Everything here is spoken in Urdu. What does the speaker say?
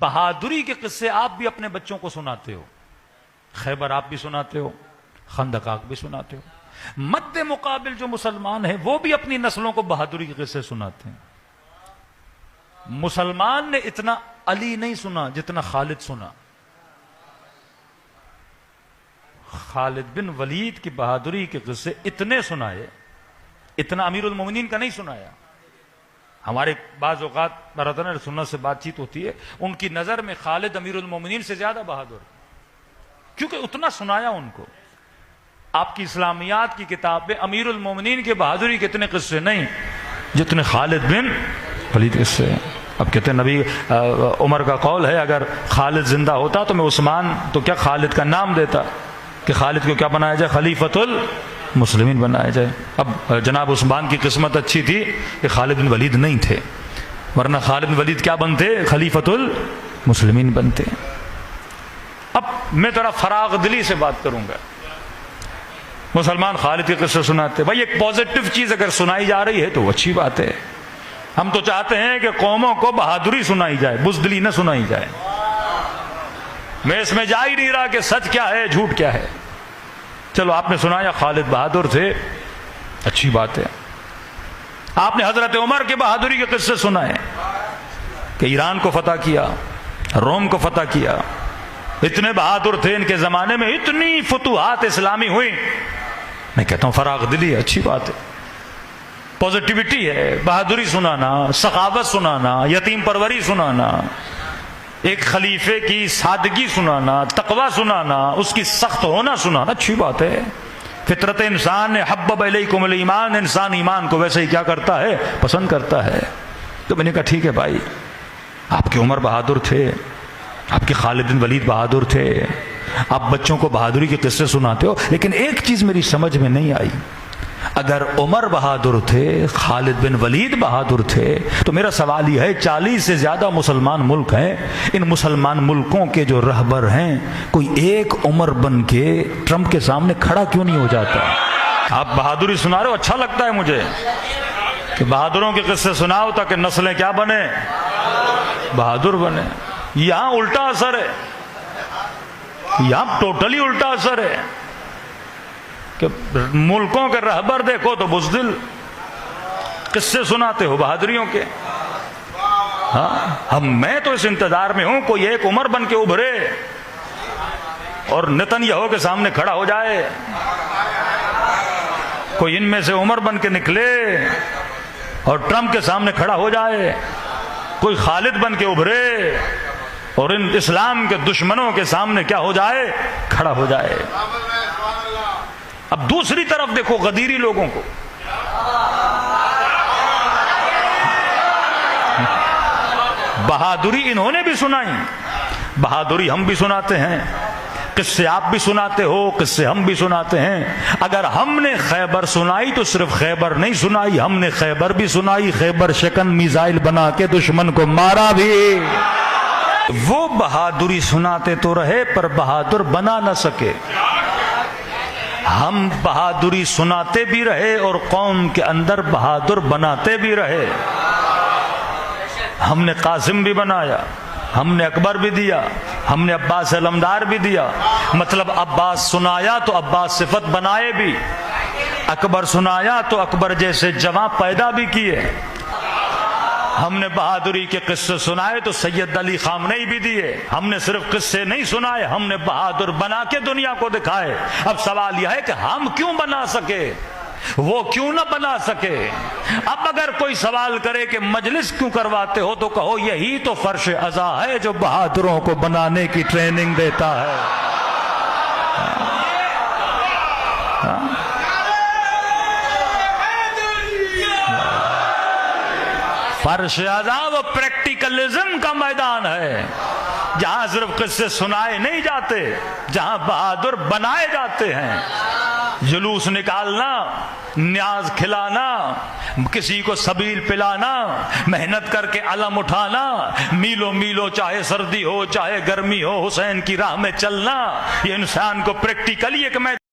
بہادری کے قصے آپ بھی اپنے بچوں کو سناتے ہو، خیبر آپ بھی سناتے ہو، خندق آپ بھی سناتے ہو، مد مقابل جو مسلمان ہیں وہ بھی اپنی نسلوں کو بہادری کے قصے سناتے ہیں۔ مسلمان نے اتنا علی نہیں سنا جتنا خالد سنا۔ خالد بن ولید کی بہادری کے قصے اتنے سنائے، اتنا امیر المومنین کا نہیں سنایا۔ ہمارے بعض اوقات برادران سنت سے بات چیت ہوتی ہے، ان کی نظر میں خالد امیر المومنین سے زیادہ بہادر، کیونکہ اتنا سنایا ان کو۔ آپ کی اسلامیات کی کتاب میں امیر المومنین کے بہادری کے اتنے قصے نہیں جتنے خالد بن ولید قصے ہیں۔ اب کہتے ہیں نبی عمر کا قول ہے اگر خالد زندہ ہوتا تو میں عثمان تو کیا خالد کا نام دیتا کہ خالد کو کیا بنایا جائے، خلیفۃ المسلمین بنایا جائے۔ اب جناب عثمان کی قسمت اچھی تھی کہ خالد بن ولید نہیں تھے، ورنہ خالد بن ولید کیا بنتے، خلیفۃ المسلمین بنتے۔ اب میں تھوڑا فراغ دلی سے بات کروں گا۔ مسلمان خالد کے قصے سناتے، بھائی ایک پازیٹو چیز اگر سنائی جا رہی ہے تو اچھی بات ہے۔ ہم تو چاہتے ہیں کہ قوموں کو بہادری سنائی جائے، بزدلی نہ سنائی جائے۔ میں اس میں جا ہی نہیں رہا کہ سچ کیا ہے جھوٹ کیا ہے۔ چلو آپ نے سنایا خالد بہادر تھے، اچھی بات ہے۔ آپ نے حضرت عمر کے بہادری کے قصے سنائے کہ ایران کو فتح کیا، روم کو فتح کیا، اتنے بہادر تھے، ان کے زمانے میں اتنی فتوحات اسلامی ہوئی۔ میں کہتا ہوں فراغ دلی ہے، اچھی بات ہے، پازیٹیوٹی ہے، بہادری سنانا، سخاوت سنانا، یتیم پروری سنانا، ایک خلیفے کی سادگی سنانا، تقوی سنانا، اس کی سخت ہونا سنانا، اچھی بات ہے۔ فطرت انسان نے حبب الیکم الایمان، انسان ایمان کو ویسے ہی کیا کرتا ہے، پسند کرتا ہے۔ تو میں نے کہا ٹھیک ہے بھائی، آپ کے عمر بہادر تھے، آپ کے خالد بن ولید بہادر تھے، آپ بچوں کو بہادری کے قصے سناتے ہو، لیکن ایک چیز میری سمجھ میں نہیں آئی۔ اگر عمر بہادر تھے، خالد بن ولید بہادر تھے، تو میرا سوال یہ ہے 40 سے زیادہ مسلمان ملک ہیں، ان مسلمان ملکوں کے جو رہبر ہیں، کوئی ایک عمر بن کے ٹرمپ کے سامنے کھڑا کیوں نہیں ہو جاتا؟ آپ بہادری سنا رہے ہو، اچھا لگتا ہے مجھے کہ بہادروں کے قصے سناؤ تاکہ نسلیں کیا بنے، بہادر بنے۔ یہاں الٹا اثر ہے، یہاں ٹوٹلی الٹا اثر ہے کہ ملکوں کے رہبر دیکھو تو بزدل، قصے سناتے ہو بہادریوں کے۔ ہاں میں تو اس انتظار میں ہوں کوئی ایک عمر بن کے ابھرے اور نتنیاہو کے سامنے کھڑا ہو جائے، کوئی ان میں سے عمر بن کے نکلے اور ٹرمپ کے سامنے کھڑا ہو جائے، کوئی خالد بن کے ابھرے اور ان اسلام کے دشمنوں کے سامنے کیا ہو جائے، کھڑا ہو جائے۔ اب دوسری طرف دیکھو غدیری لوگوں کو، بہادری انہوں نے بھی سنائی، بہادری ہم بھی سناتے ہیں، قصے آپ بھی سناتے ہو، قصے ہم بھی سناتے ہیں۔ اگر ہم نے خیبر سنائی تو صرف خیبر نہیں سنائی، ہم نے خیبر بھی سنائی، خیبر شکن میزائل بنا کے دشمن کو مارا بھی۔ وہ بہادری سناتے تو رہے پر بہادر بنا نہ سکے، ہم بہادری سناتے بھی رہے اور قوم کے اندر بہادر بناتے بھی رہے۔ ہم نے قاسم بھی بنایا، ہم نے اکبر بھی دیا، ہم نے عباس علمدار بھی دیا، مطلب عباس سنایا تو عباس صفت بنائے بھی، اکبر سنایا تو اکبر جیسے جواں پیدا بھی کیے۔ ہم نے بہادری کے قصے سنائے تو سید علی خامنئی بھی دیے، ہم نے صرف قصے نہیں سنائے، ہم نے بہادر بنا کے دنیا کو دکھائے۔ اب سوال یہ ہے کہ ہم کیوں بنا سکے، وہ کیوں نہ بنا سکے؟ اب اگر کوئی سوال کرے کہ مجلس کیوں کرواتے ہو تو کہو یہی تو فرش عزا ہے جو بہادروں کو بنانے کی ٹریننگ دیتا ہے۔ فرش عزا وہ پریکٹیکلزم کا میدان ہے جہاں صرف قصے سنائے نہیں جاتے، جہاں بہادر بنائے جاتے ہیں۔ جلوس نکالنا، نیاز کھلانا، کسی کو سبیل پلانا، محنت کر کے علم اٹھانا، میلوں میلوں چاہے سردی ہو چاہے گرمی ہو حسین کی راہ میں چلنا، یہ انسان کو پریکٹیکلی ایک